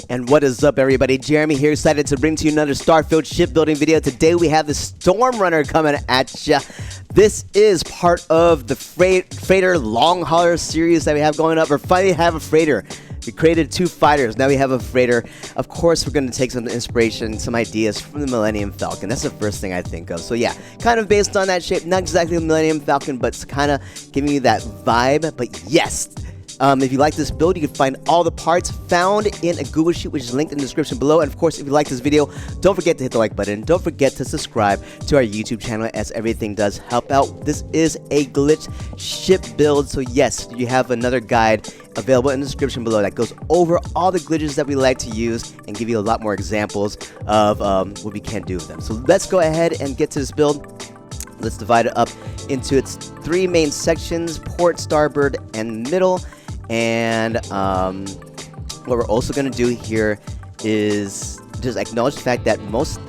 And what is up, everybody? Jeremy here, excited to bring to you another Starfield shipbuilding video. Today we have the Storm Runner coming at ya. This is part of the freighter long hauler series that we have going up. We finally have a freighter. We created 2 fighters, now we have a freighter. Of course, we're going to take some inspiration, some ideas from the Millennium Falcon. That's the first thing I think of. So yeah, kind of based on that shape. Not exactly the Millennium Falcon, but it's kind of giving you that vibe. But yes, if you like this build, you can find all the parts found in a Google Sheet, which is linked in the description below. And of course, if you like this video, don't forget to hit the like button. Don't forget to subscribe to our YouTube channel, as everything does help out. This is a glitch ship build. So yes, you have another guide available in the description below that goes over all the glitches that we like to use and give you a lot more examples of what we can do with them. So let's go ahead and get to this build. Let's divide it up into its 3 main sections: port, starboard, and middle. And what we're also going to do here is just acknowledge the fact that most,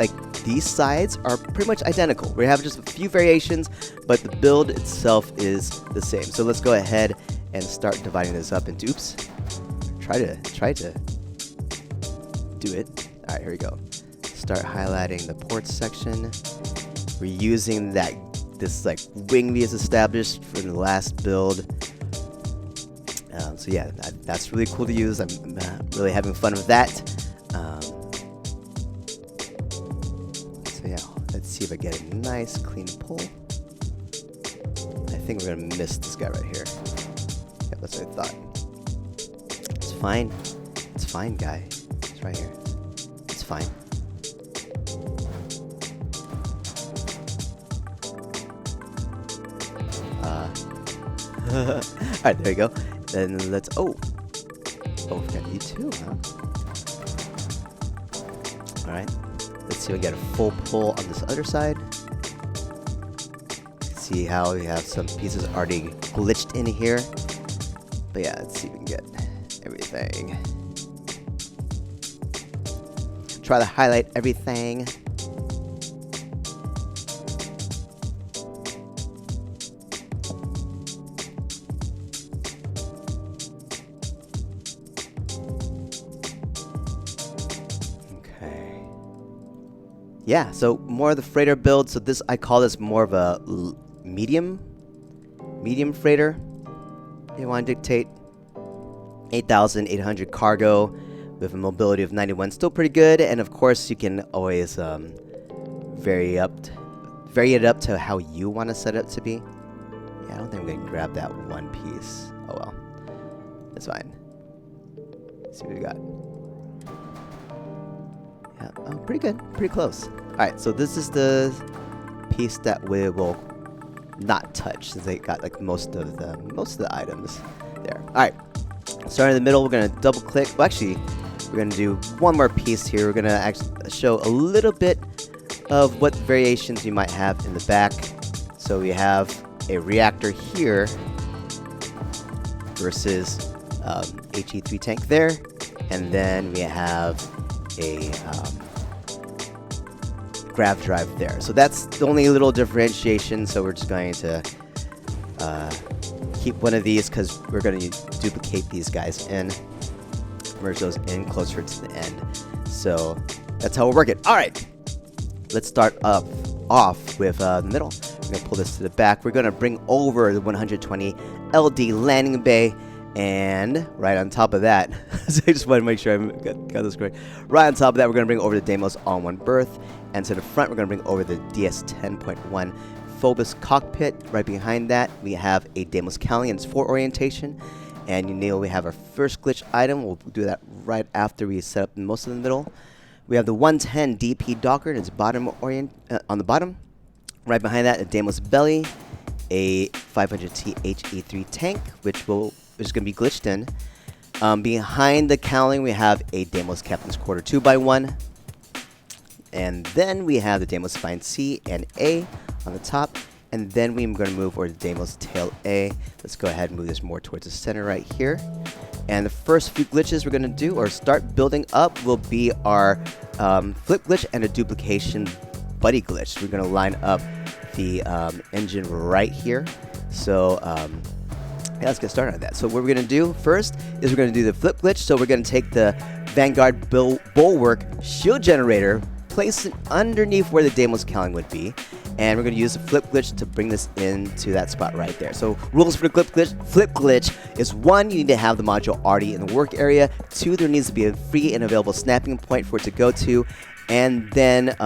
these sides are pretty much identical. We have just a few variations, but the build itself is the same. So let's go ahead and start dividing this up into, oops, try to do it. All right, here we go. Start highlighting the port section. We're using this wing we established for the last build. So yeah, that's really cool to use. I'm really having fun with that. So yeah, let's see if I get a nice clean pull. I think we're gonna miss this guy right here. Yeah, that's what I thought. It's fine. It's fine, guy. It's right here. It's fine. Alright, there we go. Then let's, we got you too, huh? Alright, let's see if we get a full pull on this other side. See how we have some pieces already glitched in here. But yeah, let's see if we can get everything. Try to highlight everything. Yeah, so more of the freighter build. So this, I call this more of a medium freighter. They want to dictate 8,800 cargo with a mobility of 91, still pretty good. And of course, you can always vary it up to how you want to set it up to be. Yeah, I don't think I'm gonna grab that one piece. Oh well, that's fine. Let's see what we got. Yeah, oh, pretty good, pretty close. Alright, so this is the piece that we will not touch, since they got most of the items there. Alright, starting in the middle, we're gonna double click. Well, actually, we're gonna do one more piece here. We're gonna actually show a little bit of what variations you might have in the back. So we have a reactor here versus HE3 tank there, and then we have a grav drive there. So that's the only little differentiation. So we're just going to keep one of these because we're going to duplicate these guys in, merge those in closer to the end. So that's how we'll work it. All right, let's start off with the middle. We're going to pull this to the back. We're going to bring over the 120 LD landing bay. And right on top of that, so I just want to make sure I got this correct. Right on top of that, we're going to bring over the Deimos all-in-one berth. And to the front, we're going to bring over the DS-10.1 Phobos cockpit. Right behind that, we have a Deimos cowling in its 4 orientation. And you know we have our first glitch item. We'll do that right after we set up most of the middle. We have the 110 DP docker in its bottom on the bottom. Right behind that, a Deimos belly, a 500T HE3 tank, which is going to be glitched in. Behind the cowling, we have a Deimos Captain's Quarter 2x1. And then we have the Deimos Spine C and A on the top. And then we're going to move over to Deimos Tail A. Let's go ahead and move this more towards the center right here. And the first few glitches we're going to do, or start building up, will be our flip glitch and a duplication buddy glitch. We're going to line up the engine right here. So yeah, let's get started on that. So what we're going to do first is we're going to do the flip glitch. So we're going to take the Vanguard Bulwark Shield Generator, place it underneath where the Deimos Cowling would be. And we're going to use the flip glitch to bring this into that spot right there. So rules for the flip glitch is 1, you need to have the module already in the work area. 2, there needs to be a free and available snapping point for it to go to. And then, did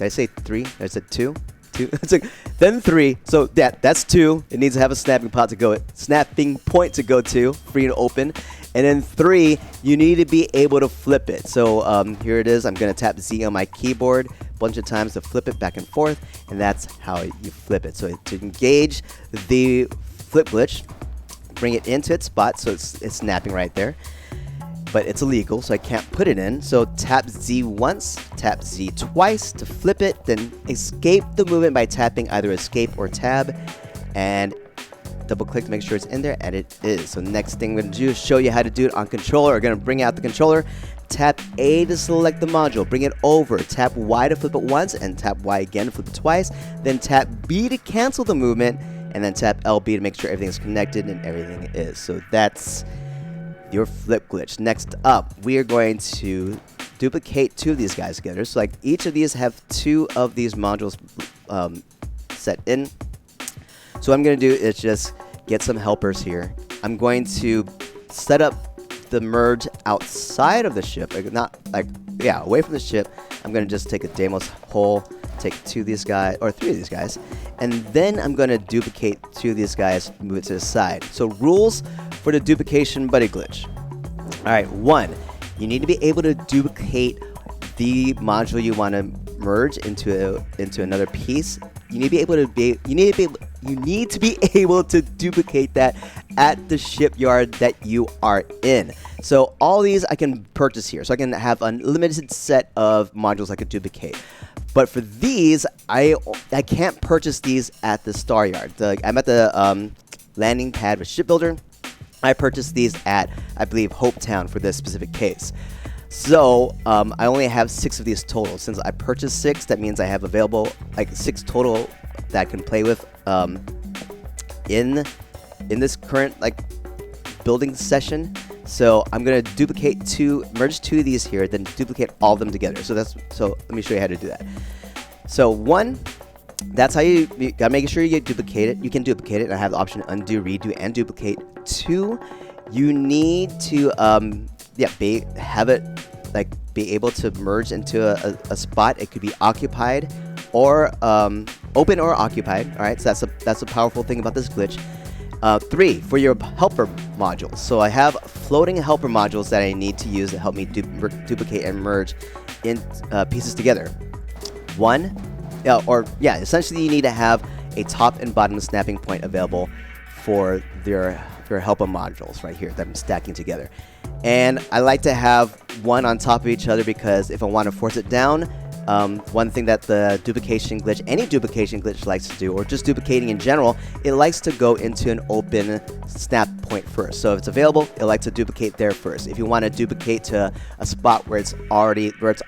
I say 3? I said 2? 2? It's like, then 3. So that's 2. It needs to have a snapping point to go to, free and open. And then 3, you need to be able to flip it. So here it is. I'm going to tap Z on my keyboard a bunch of times to flip it back and forth, and that's how you flip it. So to engage the flip glitch, bring it into its spot, so it's snapping right there. But it's illegal, so I can't put it in. So tap Z once, tap Z twice to flip it, then escape the movement by tapping either escape or tab, and double click to make sure it's in there, and it is. So next thing we're going to do is show you how to do it on controller. We're going to bring out the controller, tap A to select the module, bring it over, tap Y to flip it once, and tap Y again to flip it twice, then tap B to cancel the movement, and then tap LB to make sure everything's connected and everything is. So that's your flip glitch. Next up, we are going to duplicate 2 of these guys together. So like each of these have 2 of these modules set in. So what I'm going to do is just get some helpers here. I'm going to set up the merge outside of the ship, away from the ship. I'm going to just take a Deimos hole, take 2 of these guys, or 3 of these guys, and then I'm going to duplicate 2 of these guys, move it to the side. So rules for the duplication buddy glitch. Alright, 1, you need to be able to duplicate the module you want to merge into another piece. You need to be able to duplicate that at the shipyard that you are in. So all these I can purchase here. So I can have an unlimited set of modules I could duplicate. But for these, I can't purchase these at the Star Yard. I'm at the landing pad with Shipbuilder. I purchased these at, I believe, Hope Town for this specific case. So I only have 6 of these total. Since I purchased 6, that means I have available like 6 total that I can play with in this current building session. So I'm gonna merge 2 of these here, then duplicate all of them together. So let me show you how to do that. So 1, that's how you gotta make sure you duplicate it. You can duplicate it. I have the option undo, redo, and duplicate. 2, you need to be able to merge into a spot. It could be occupied or open or occupied. All right, so that's a powerful thing about this glitch. 3, for your helper modules. So I have floating helper modules that I need to use to help me duplicate and merge in pieces together. 1, essentially you need to have a top and bottom snapping point available for your helper modules right here that I'm stacking together. And I like to have one on top of each other because if I want to force it down, one thing that the duplication glitch, any duplication glitch likes to do, or just duplicating in general, it likes to go into an open snap point first. So if it's available, it likes to duplicate there first. If you want to duplicate to a spot where it's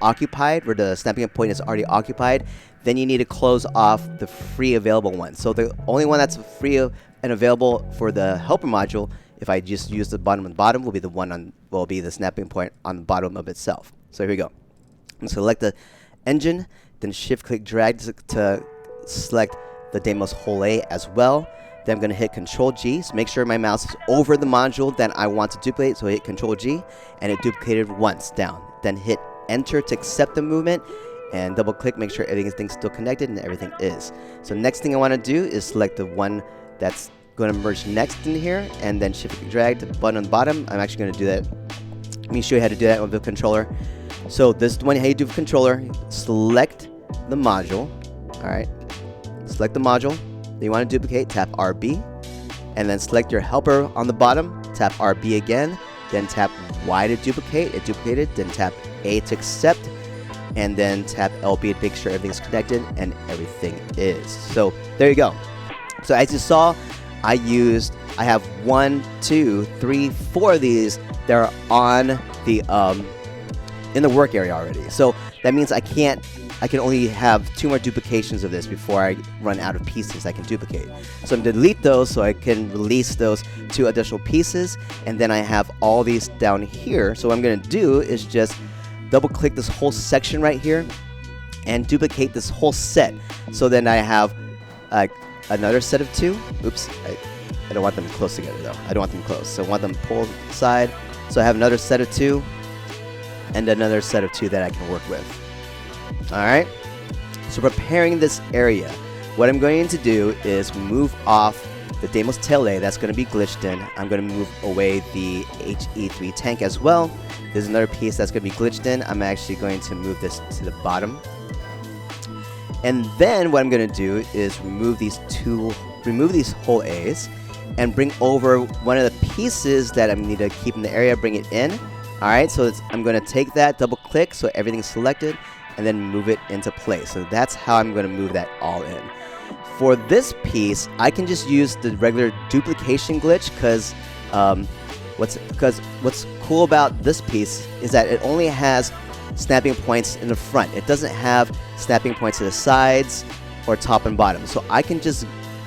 occupied, where the snapping point is already occupied, then you need to close off the free available one. So the only one that's free and available for the helper module, if I just use the bottom, will be the snapping point on the bottom of itself. So here we go. I'm select the engine, then shift click drag to select the Deimos Hole A as well. Then I'm going to hit Control G, so make sure my mouse is over the module that I want to duplicate. So hit Control G, and it duplicated once down. Then hit Enter to accept the movement, and double click, make sure everything's still connected, and everything is. So next thing I want to do is select the one that's going to merge next in here, and then shift click drag to the button on the bottom. I'm actually going to do that. Let me show you how to do that with the controller. So this is the one how you do with the controller. Select the module. Alright. Select the module that you want to duplicate, tap RB, and then select your helper on the bottom, tap RB again, then tap Y to duplicate, it duplicated, then tap A to accept, and then tap LB to make sure everything's connected, and everything is. So there you go. So as you saw, I have 1, 2, 3, 4 of these that are on the in the work area already. So that means I can't I can only have 2 more duplications of this before I run out of pieces I can duplicate. So I'm going to delete those so I can release those 2 additional pieces, and then I have all these down here. So what I'm going to do is just double click this whole section right here and duplicate this whole set. So then I have another set of 2. Oops, I don't want them close together though. I don't want them close, so I want them pulled aside. So I have another set of 2 and another set of 2 that I can work with. Alright, so preparing this area, what I'm going to do is move off the Deimos Tail A that's going to be glitched in. I'm going to move away the HE3 tank as well. There's another piece that's going to be glitched in. I'm actually going to move this to the bottom. And then what I'm going to do is remove these whole A's and bring over one of the pieces that I need to keep in the area, bring it in. Alright, so I'm going to take that, double click so everything's selected, and then move it into place. So that's how I'm going to move that all in. For this piece, I can just use the regular duplication glitch because what's cool about this piece is that it only has snapping points in the front. It doesn't have snapping points to the sides or top and bottom. So I can just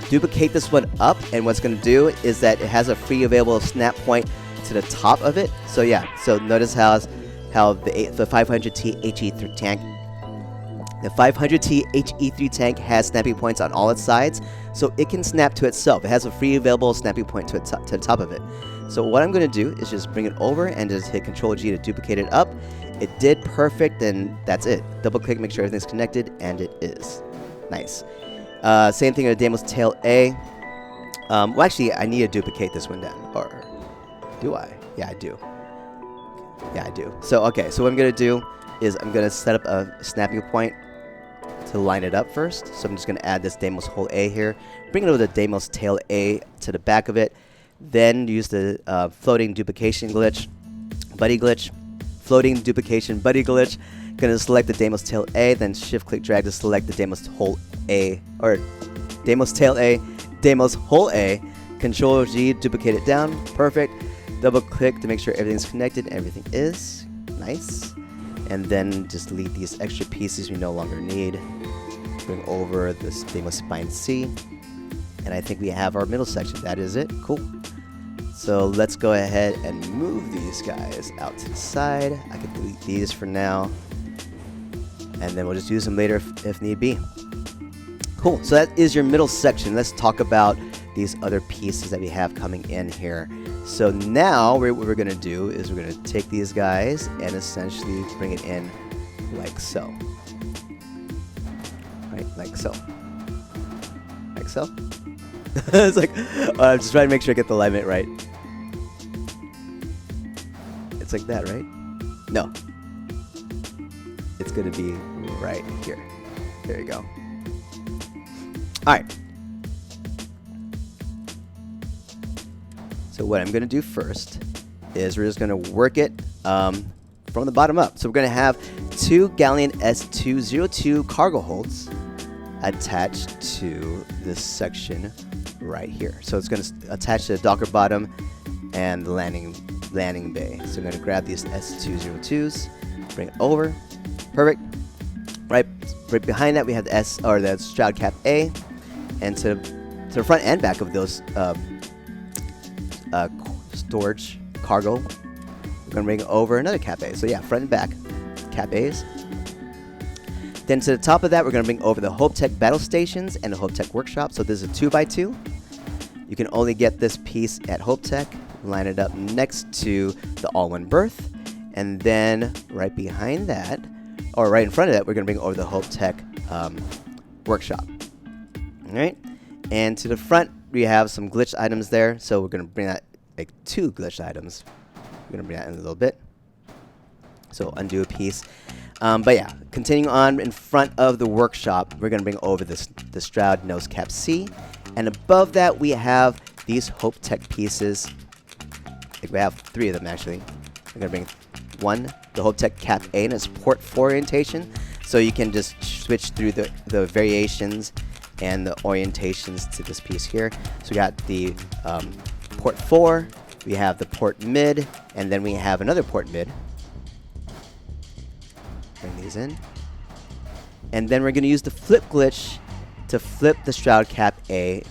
duplicate this one up, and what's going to do is that it has a free available snap point to the top of it. So yeah, so notice how the 500T HE3 tank, the 500T HE3 tank has snapping points on all its sides, so it can snap to itself. It has a free available snapping point to the top of it. So what I'm going to do is just bring it over and just hit Control G to duplicate it up. It did perfect, and that's it. Double click, make sure everything's connected, and it is. Nice. Same thing with Deimos Tail A. Well, actually, I need to duplicate this one down. Or do I? Yeah, I do. Yeah, I do. So, okay, so what I'm going to do is I'm going to set up a snapping point to line it up first. So I'm just going to add this Deimos Whole A here. Bring it over the Deimos Tail A to the back of it. Then use the floating duplication glitch, buddy glitch. Floating duplication buddy glitch. Going to select the Deimos Tail A, then shift click drag to select the Deimos Whole A, or Deimos Tail A, Deimos Whole A. Control G, duplicate it down. Perfect. Double click to make sure everything's connected. Everything is nice. And then just delete these extra pieces we no longer need. Bring over this Deimos Spine C. And I think we have our middle section. That is it. Cool. So let's go ahead and move these guys out to the side. I can delete these for now. And then we'll just use them later if need be. Cool. So that is your middle section. Let's talk about these other pieces that we have coming in here. So now what we're going to do is we're going to take these guys and essentially bring it in like so. Right? Like so. Like so. It's like, I'm just trying to make sure I get the alignment right. It's like that, right? No. It's going to be right here. There you go. Alright. So what I'm going to do first is we're just going to work it from the bottom up. So we're going to have 2 Galleon S202 cargo holds attached to this section right here. So it's going to attach to the docker bottom and the landing bay. So I'm going to grab these S202s, bring it over. Perfect. Right behind that we have the Stroud Cap A, and to the front and back of those storage cargo, we're going to bring over another Cap A. So yeah, front and back Cap A's. Then to the top of that, we're going to bring over the Hope Tech battle stations and the Hope Tech workshop. So this is a 2x2. You can only get this piece at Hope Tech. Line it up next to the all-one berth, and then right behind that, or right in front of that, we're going to bring over the Hope Tech workshop. All right, and to the front, we have some glitched items there, so we're going to bring that, like 2 glitched items. We're going to bring that in a little bit. So undo a piece. But yeah, continuing on in front of the workshop, we're going to bring over the Stroud Nose Cap C, and above that, we have these Hope Tech pieces. I think we have 3 of them actually. We're going to bring one, the Hope Tech Cap A, and it's port 4 orientation. So you can just switch through the variations and the orientations to this piece here. So we got the port 4, we have the port mid, and then we have another port mid. Bring these in. And then we're going to use the flip glitch to flip the Shroud Cap A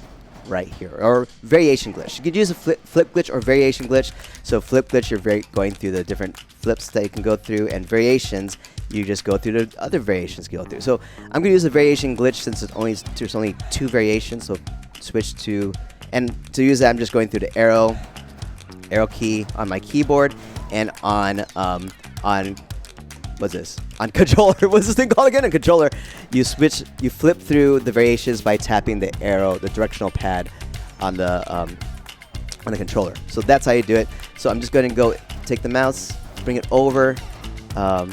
right here, or variation glitch. You could use a flip glitch or variation glitch. So flip glitch, you're going through the different flips that you can go through, and variations, you just go through the other variations you go through. So I'm going to use a variation glitch since there's only 2 variations. So switch to, and to use that, I'm just going through the arrow key on my keyboard, and on what's this? On controller. What's this thing called again? On controller, you flip through the variations by tapping the arrow, the directional pad on the controller. So that's how you do it. So I'm just going to go take the mouse, bring it over to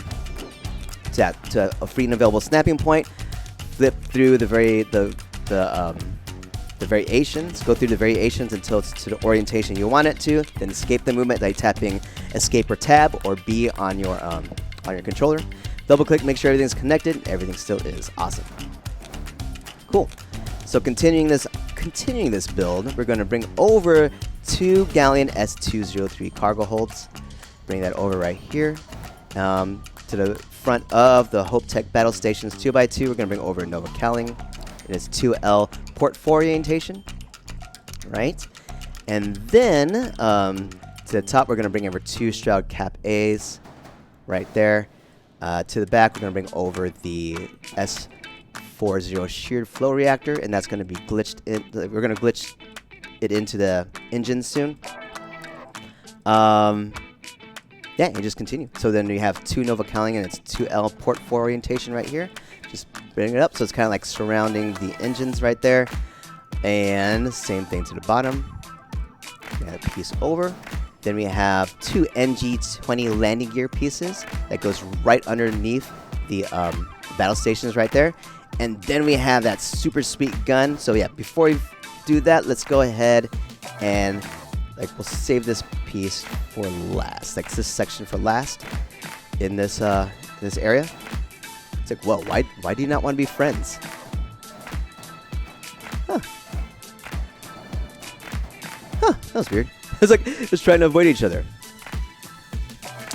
a free and available snapping point, flip through the variations, go through the variations until it's to the orientation you want it to, then escape the movement by tapping escape or tab or B on your controller. Double click, make sure everything's connected. Everything still is. Awesome. Cool. So continuing this build, we're going to bring over 2 Galleon S203 cargo holds. Bring that over right here to the front of the Hope Tech battle stations 2x2. We're going to bring over a Nova Cowling in its 2L port 4 orientation, right? And then to the top, we're going to bring over 2 Shroud Cap A's right there. To the back, we're going to bring over the S40 sheared flow reactor, and that's going to be glitched in. We're going to glitch it into the engine soon. Yeah, and just continue. So then we have 2 Nova Cowling and it's 2L port 4 orientation right here. Just bring it up so it's kind of like surrounding the engines right there. And same thing to the bottom. Add a piece over. Then we have 2 NG-20 landing gear pieces that goes right underneath the battle stations right there. And then we have that super sweet gun. So yeah, before we do that, let's go ahead and we'll save this piece for last. Like this section for last in this area. It's like, whoa, why do you not want to be friends? Huh, that was weird. It's like just trying to avoid each other.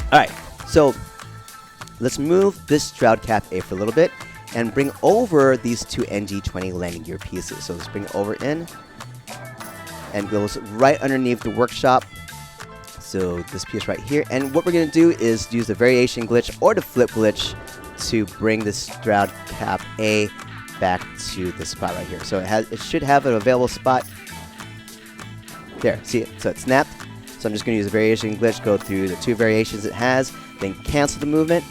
Alright, so let's move this Shroud Cap A for a little bit and bring over these 2 NG-20 landing gear pieces. So let's bring it over in and goes right underneath the workshop. So this piece right here. And what we're going to do is use the variation glitch or the flip glitch to bring this Shroud Cap A back to the spot right here. So it should have an available spot. There, see it? So it snapped. So I'm just going to use a variation glitch, go through the 2 variations it has, then cancel the movement,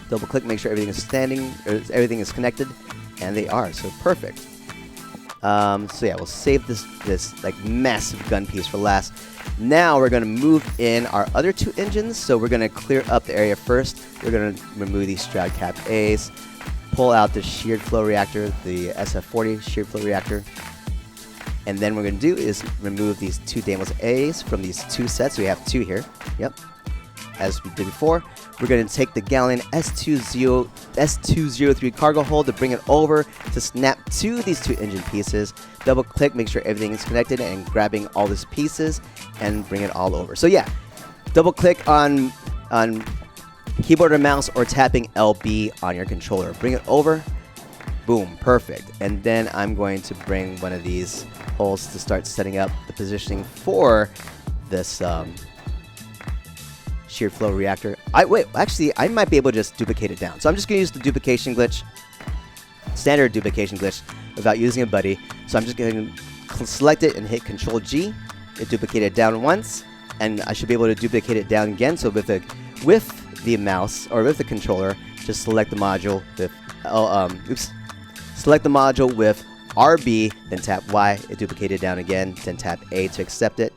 double click, make sure everything is standing, or everything is connected, and they are, so perfect. So yeah, we'll save this like massive gun piece for last. Now we're going to move in our other 2 engines, so we're going to clear up the area first. We're going to remove these Shroud Cap A's, pull out the sheared flow reactor, the SF40 sheared flow reactor. And then what we're going to do is remove these 2 Deimos A's from these 2 sets. We have 2 here. Yep. As we did before, we're going to take the Galleon S203 cargo hold to bring it over to snap to these 2 engine pieces. Double click, make sure everything is connected, and grabbing all these pieces and bring it all over. So yeah, double click on keyboard or mouse or tapping LB on your controller. Bring it over. Boom, perfect. And then I'm going to bring one of these holes to start setting up the positioning for this sheared flow reactor. Actually, I might be able to just duplicate it down. So I'm just going to use the duplication glitch, standard duplication glitch, without using a buddy. So I'm just going to select it and hit Control G. It duplicated it down once, and I should be able to duplicate it down again. So with the mouse or with the controller, just select the module with select the module with RB, then tap Y, it duplicated down again, then tap A to accept it,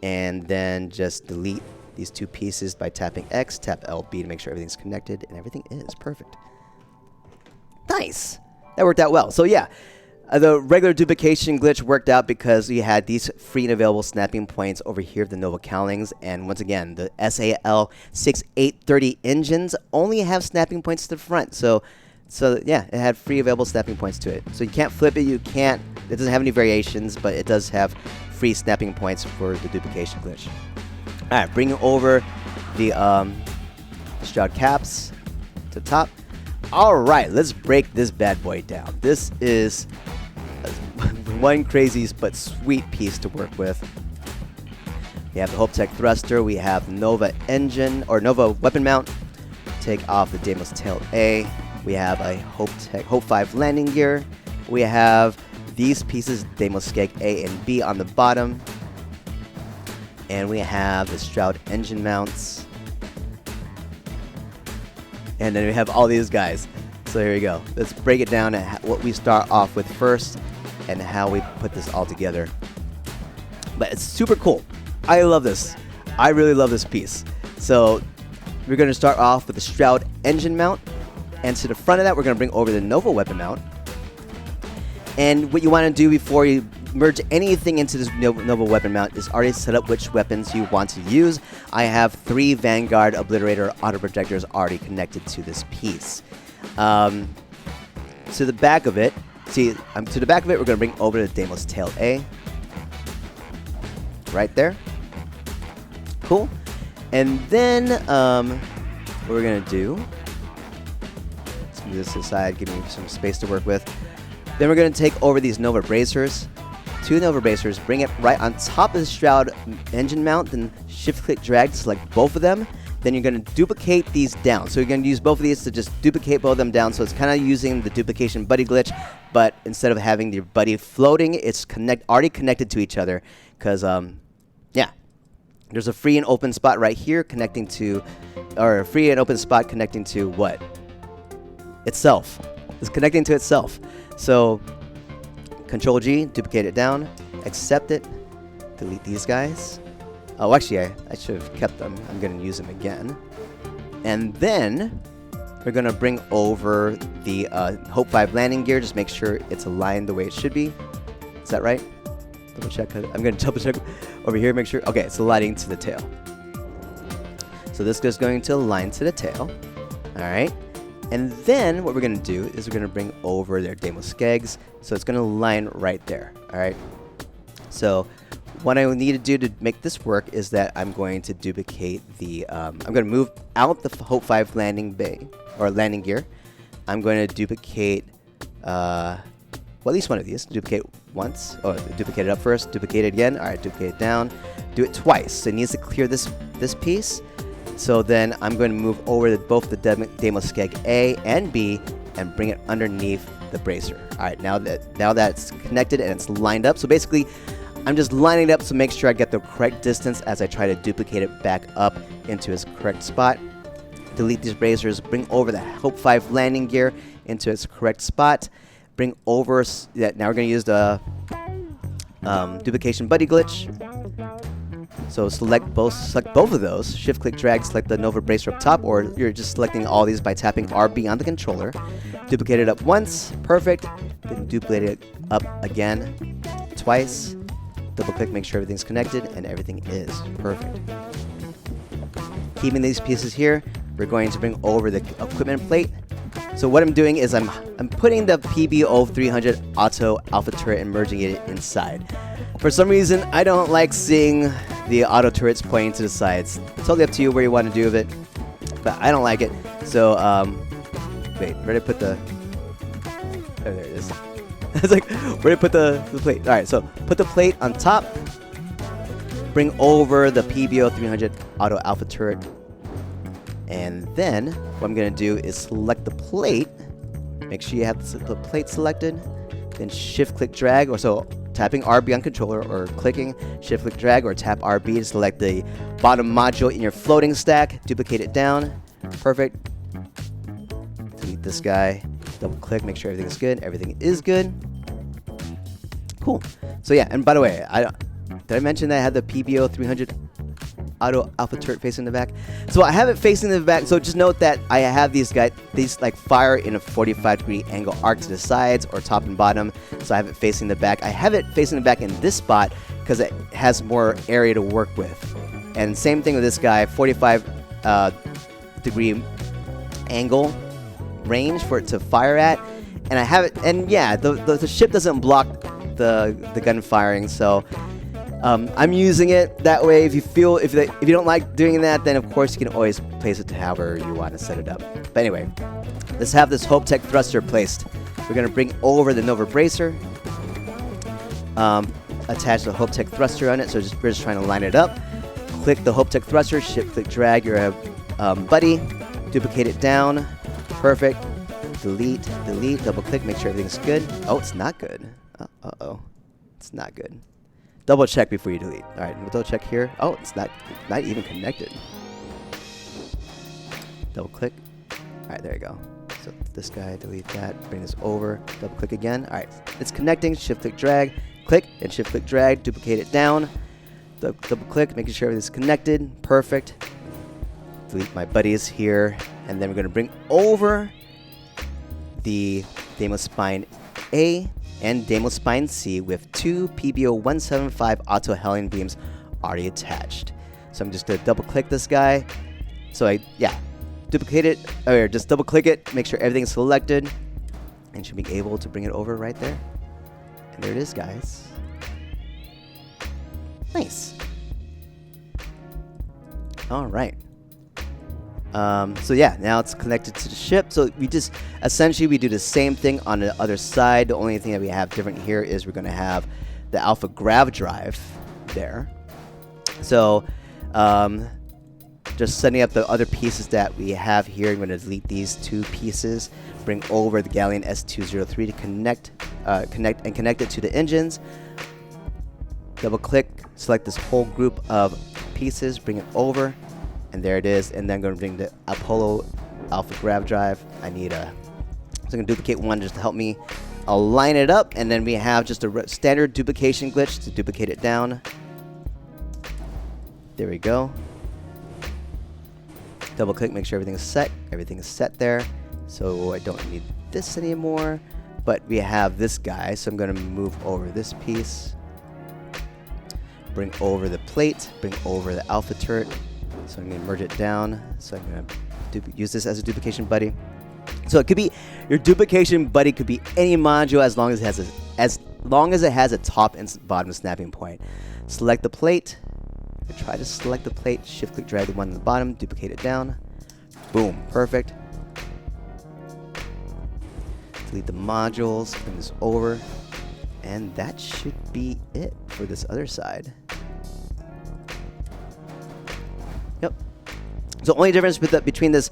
and then just delete these 2 pieces by tapping X, tap LB to make sure everything's connected, and everything is perfect. Nice! That worked out well. So yeah, the regular duplication glitch worked out because we had these free and available snapping points over here of the Nova Cowlings, and once again, the SAL 6830 engines only have snapping points to the front, so yeah, it had free available snapping points to it. So you can't flip it, it doesn't have any variations, but it does have free snapping points for the duplication glitch. Alright, bringing over the Shroud Caps to the top. All right, let's break this bad boy down. This is one crazy but sweet piece to work with. We have the Hope Tech thruster. We have the Nova engine or Nova weapon mount. Take off the Deimos tail A. We have a Hope 5 landing gear. We have these pieces, Deimos Skeg A and B on the bottom. And we have the Stroud engine mounts. And then we have all these guys. So here we go. Let's break it down at what we start off with first and how we put this all together. But it's super cool. I love this. I really love this piece. So we're going to start off with the Stroud engine mount. And to the front of that, we're going to bring over the Nova weapon mount. And what you want to do before you merge anything into this Nova weapon mount is already set up which weapons you want to use. I have 3 Vanguard Obliterator auto projectors already connected to this piece. To the back of it, we're going to bring over the Deimos tail A. Right there. Cool. And then what we're going to do, let's move this aside, give me some space to work with. Then we're going to take over these Nova bracers. 2 Nova bracers, bring it right on top of the Stroud engine mount, then shift-click drag to select both of them. Then you're going to duplicate these down. So you're going to use both of these to just duplicate both of them down. So it's kind of using the duplication buddy glitch, but instead of having your buddy floating, it's already connected to each other. Because, yeah, there's a free and open spot right here connecting to, or a free and open spot connecting to what? Itself. It's connecting to itself. So Control G, duplicate it down, accept it, delete these guys. Oh, actually, I should have kept them. I'm going to use them again. And then we're going to bring over the Hope 5 landing gear. Just make sure it's aligned the way it should be. Is that right? Double check. I'm going to double check over here, make sure. Okay, it's aligning to the tail. So this is going to align to the tail. All right. And then what we're going to do is we're going to bring over their Deimos Skegs. So it's going to line right there. All right. So what I need to do to make this work is that I'm going to duplicate the, I'm going to move out the Hope 5 landing bay, or landing gear. I'm going to duplicate, well, at least one of these. Duplicate once, or duplicate it up first, duplicate it again. All right, duplicate it down. Do it twice. So it needs to clear this piece. So then I'm going to move over both the Deimos Skeg A and B and bring it underneath the bracer. All right, now that's connected and it's lined up. So basically, I'm just lining it up to make sure I get the correct distance as I try to duplicate it back up into its correct spot. Delete these bracers, bring over the Hope 5 landing gear into its correct spot. Bring over, now we're going to use the duplication buddy glitch. So select both of those, shift click drag, select the Nova bracer up top, or you're just selecting all these by tapping RB on the controller. Duplicate it up once, perfect. Then duplicate it up again, twice. Double click, make sure everything's connected, and everything is perfect. Keeping these pieces here, we're going to bring over the equipment plate. So what I'm doing is I'm putting the PBO 300 auto alpha turret and merging it inside. For some reason, I don't like seeing the auto turrets pointing to the sides. Totally up to you where you want to do with it, but I don't like it. So, wait, where did I put the... Oh, there it is. It's like, where did I put the plate? All right, so put the plate on top. Bring over the PBO 300 auto alpha turret. And then what I'm going to do is select the plate. Make sure you have the plate selected. Then shift click drag, or so tapping RB on controller, or clicking shift click drag, or tap RB to select the bottom module in your floating stack. Duplicate it down. Perfect. Delete this guy. Double click, make sure everything's good. Everything is good. Cool. So yeah, and by the way, did I mention that I had the PBO 300 auto alpha turret facing the back? So I have it facing the back. So just note that I have these like fire in a 45-degree angle arc to the sides or top and bottom. So I have it facing the back. I have it facing the back in this spot because it has more area to work with. And same thing with this guy, 45 degree angle range for it to fire at. And I have it, and yeah, the ship doesn't block the gun firing, so I'm using it that way. If you don't like doing that, then of course you can always place it to however you want to set it up. But anyway, let's have this Hope Tech thruster placed. We're going to bring over the Nova Bracer, attach the Hope Tech thruster on it, so we're just trying to line it up. Click the Hope Tech thruster, shift-click drag your buddy, duplicate it down, perfect, delete, double-click, make sure everything's good. Oh, it's not good. Uh-oh, it's not good. Double check before you delete. All right, we'll double check here. Oh, it's not even connected. Double click. All right, there you go. So this guy, delete that, bring this over, double click again. All right, it's connecting, shift click drag, click and shift click drag, duplicate it down, double click, making sure everything's connected, perfect. Delete my buddies here, and then we're gonna bring over the Deimos Spine A and Deimos Spine C with two PBO 175 auto helium beams already attached. So I'm just gonna double click this guy. So duplicate it, or just double click it, make sure everything's selected, and should be able to bring it over right there. And there it is, guys. Nice. All right. So yeah, now it's connected to the ship. So we just, essentially we do the same thing on the other side. The only thing that we have different here is we're gonna have the Alpha Grav Drive there. So just setting up the other pieces that we have here. I'm gonna delete these two pieces, bring over the Galleon S203 to connect it to the engines. Double click, select this whole group of pieces, bring it over. And there it is, and then I'm going to bring the Apollo Alpha Grav Drive. So I'm going to duplicate one just to help me align it up, and then we have just a standard duplication glitch to duplicate it down. There we go. Double click, make sure everything is set. Everything is set there, so I don't need this anymore. But we have this guy, so I'm going to move over this piece. Bring over the plate, bring over the Alpha turret. So I'm going to merge it down. So I'm going to use this as a duplication buddy. So it could be, your duplication buddy could be any module as long as it has a top and bottom snapping point. Select the plate. Try to select the plate. Shift click drag the one on the bottom. Duplicate it down. Boom. Perfect. Delete the modules. Bring this over. And that should be it for this other side. Yep. So the only difference between this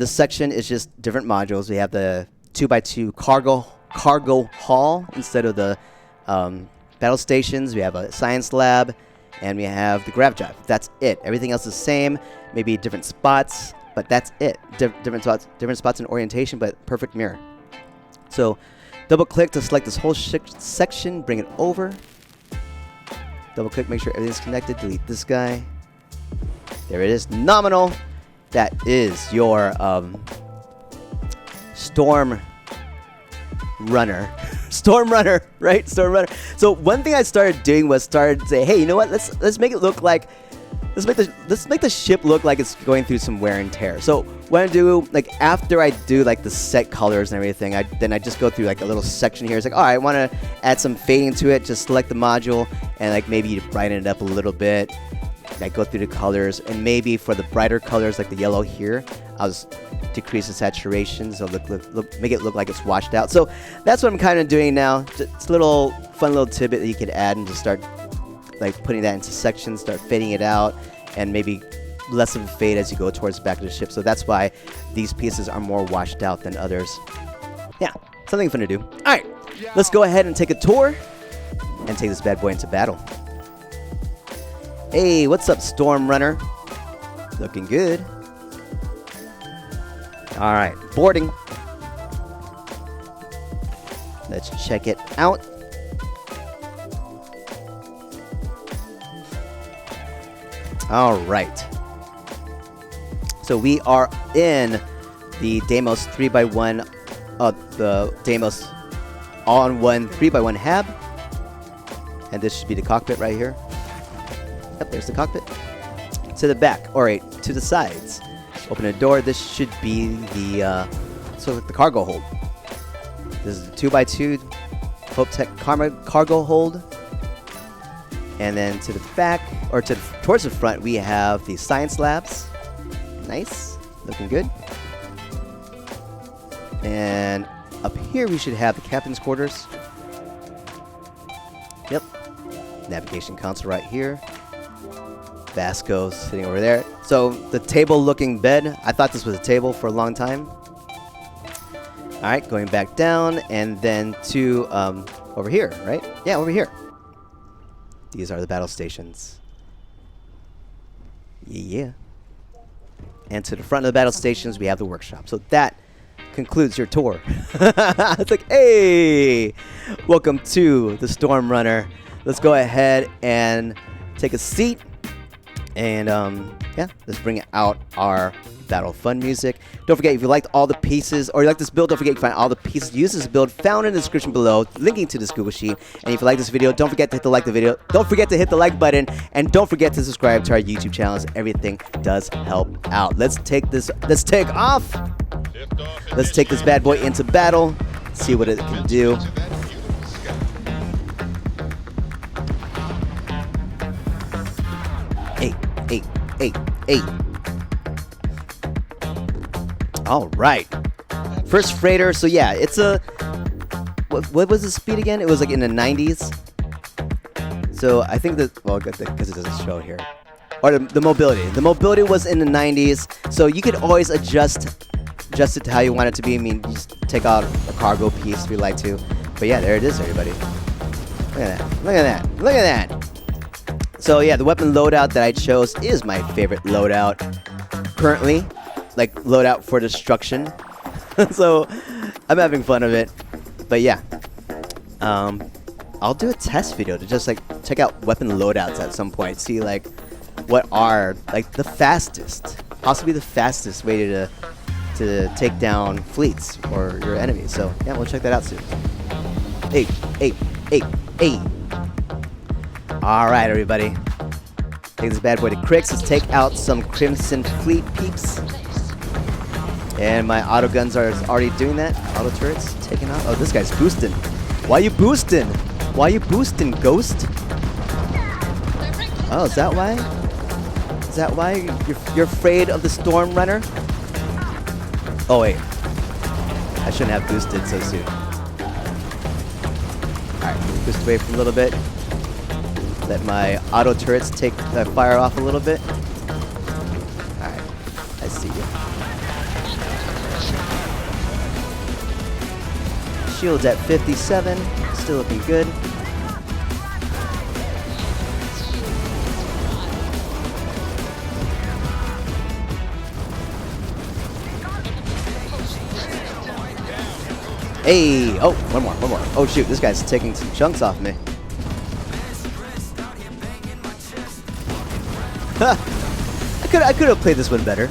section is just different modules. We have the 2x2 cargo hall instead of the battle stations. We have a science lab, and we have the grav drive. That's it. Everything else is the same. Maybe different spots, but that's it. Different spots in orientation, but perfect mirror. So double click to select this whole section. Bring it over. Double click. Make sure everything's connected. Delete this guy. There it is. Nominal. That is your Storm Runner. Storm Runner, right? Storm Runner. So one thing I started doing was to say, hey, you know what? Let's make it look like, let's make the ship look like it's going through some wear and tear. So what I do, like after I do like the set colors and everything, then I just go through like a little section here. It's like, all right, I want to add some fading to it. Just select the module and like maybe brighten it up a little bit. I go through the colors, and maybe for the brighter colors like the yellow here, I'll just decrease the saturation, so make it look like it's washed out. So that's what I'm kind of doing now. Just a fun little tidbit that you can add and just start like putting that into sections, start fading it out, and maybe less of a fade as you go towards the back of the ship. So that's why these pieces are more washed out than others. Yeah, something fun to do. All right, let's go ahead and take a tour and take this bad boy into battle. Hey, what's up, Storm Runner? Looking good. All right, boarding. Let's check it out. All right. So we are in the Deimos 3x1, the Deimos all-in-one 3x1 hab. And this should be the cockpit right here. Yep, there's the cockpit. To the back, or right, to the sides. Open the door. This should be the the cargo hold. This is the 2x2 Hope Tech cargo hold. And then to the back, or towards the front, we have the science labs. Nice. Looking good. And up here we should have the captain's quarters. Yep. Navigation console right here. Vasco sitting over there. So the table looking bed. I thought this was a table for a long time. Alright, going back down and then to over here, right? Yeah, over here. These are the battle stations. Yeah. And to the front of the battle stations we have the workshop. So that concludes your tour. It's like, hey, welcome to the Storm Runner. Let's go ahead and take a seat. And yeah, let's bring out our Battle Fun music. Don't forget, if you liked all the pieces, or you like this build, don't forget you can find all the pieces to use this build found in the description below, linking to this Google Sheet. And if you like this video, don't forget to hit the like button, and don't forget to subscribe to our YouTube channel, as everything does help out. Let's take off. Let's take this bad boy into battle, see what it can do. Eight. All right. First freighter. So yeah, it's a. What was the speed again? It was like in the 90s. So I think that, well, because it doesn't show here. Or the mobility. The mobility was in the 90s. So you could always adjust it to how you want it to be. I mean, you just take out a cargo piece if you like to. But yeah, there it is, everybody. Look at that. Look at that. Look at that. So yeah, the weapon loadout that I chose is my favorite loadout currently, like loadout for destruction. So I'm having fun of it. But yeah, I'll do a test video to just like check out weapon loadouts at some point. See like what are like the fastest, possibly the fastest way to take down fleets or your enemies. So yeah, we'll check that out soon. Hey. All right, everybody. Take this bad boy to Crix. Let's take out some Crimson Fleet peeps. And my auto guns are already doing that. Auto turrets taking out. Oh, this guy's boosting. Why you boosting? Why you boosting, Ghost? Oh, is that why? Is that why you're afraid of the Storm Runner? Oh wait, I shouldn't have boosted so soon. All right, boost away for a little bit. Let my auto turrets take fire off a little bit. Alright, I see you. Shield's at 57, still looking good. Hey! Oh, one more. Oh shoot, this guy's taking some chunks off me. I could have played this one better.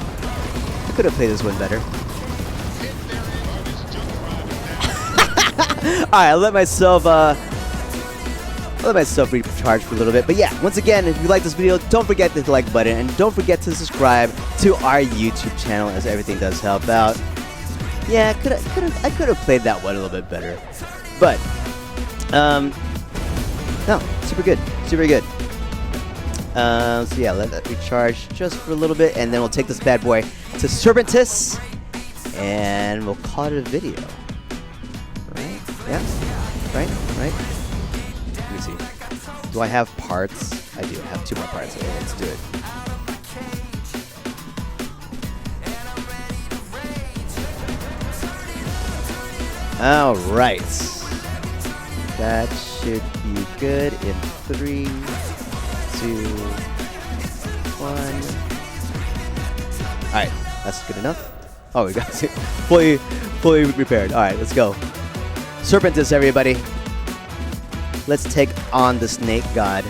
Alright, I'll let myself recharge for a little bit. But yeah, once again, if you like this video, don't forget to hit the like button, and don't forget to subscribe to our YouTube channel, as everything does help out. Yeah, I could have played that one a little bit better. But no, super good. So yeah, let that recharge just for a little bit, and then we'll take this bad boy to Serpentis, and we'll call it a video. Right? Yeah? Right? Let me see. Do I have parts? I do have 2 more parts. Okay, let's do it. Alright. That should be good in 3, 2, 1. Alright, that's good enough. Oh, we got it fully repaired. Alright, let's go. Serpentis, everybody. Let's take on the Snake God.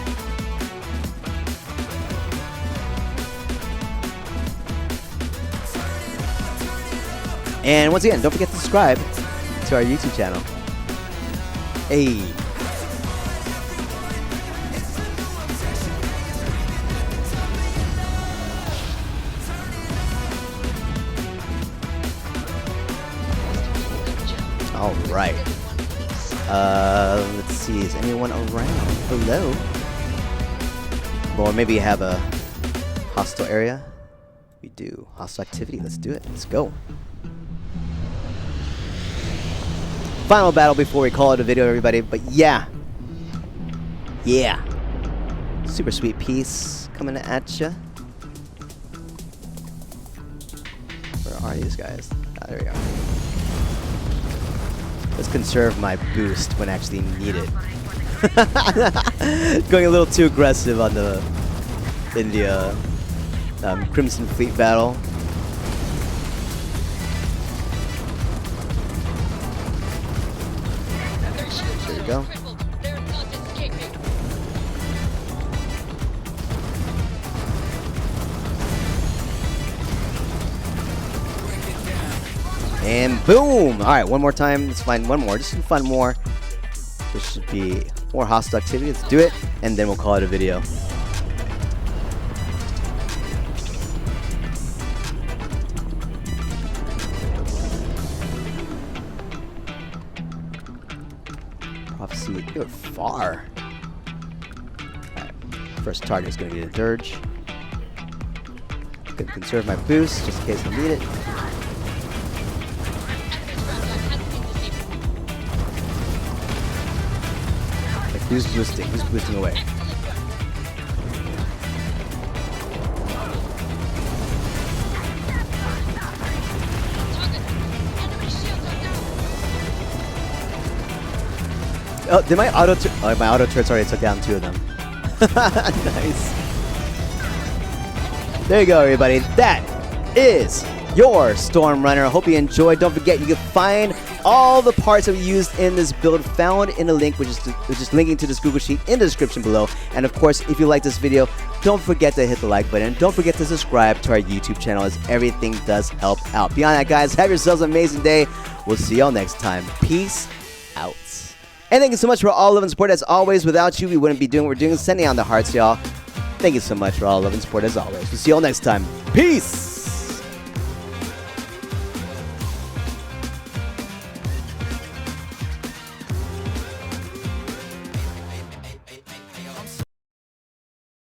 And once again, don't forget to subscribe to our YouTube channel. Hey. All right. Let's see. Is anyone around? Hello. Or maybe you have a hostile area. We do? Hostile activity. Let's do it. Let's go. Final battle before we call it a video, everybody. But yeah. Yeah. Super sweet piece coming at ya. Where are these guys? Ah, there we go. Let's conserve my boost when actually needed. Going a little too aggressive on the India Crimson Fleet battle. There we go. And boom! Alright, one more time. Let's find one more. Just to find more. There should be more hostile activity. Let's do it. And then we'll call it a video. Prophecy, you're far. Alright, first target is going to be the Dirge. Going to conserve my boost just in case I need it. Who's boosting? Who's boosting away? Oh, did my auto turrets already took down 2 of them. Nice. There you go, everybody. That is your Storm Runner. I hope you enjoyed. Don't forget, you can find all the parts that we used in this build found in a link, which is linking to this Google Sheet in the description below. And of course, if you like this video, don't forget to hit the like button. Don't forget to subscribe to our YouTube channel, as everything does help out. Beyond that, guys, have yourselves an amazing day. We'll see y'all next time. Peace out. And thank you so much for all love and support. As always, without you, we wouldn't be doing what we're doing. Sending out the hearts, y'all. Thank you so much for all love and support, as always. We'll see y'all next time. Peace!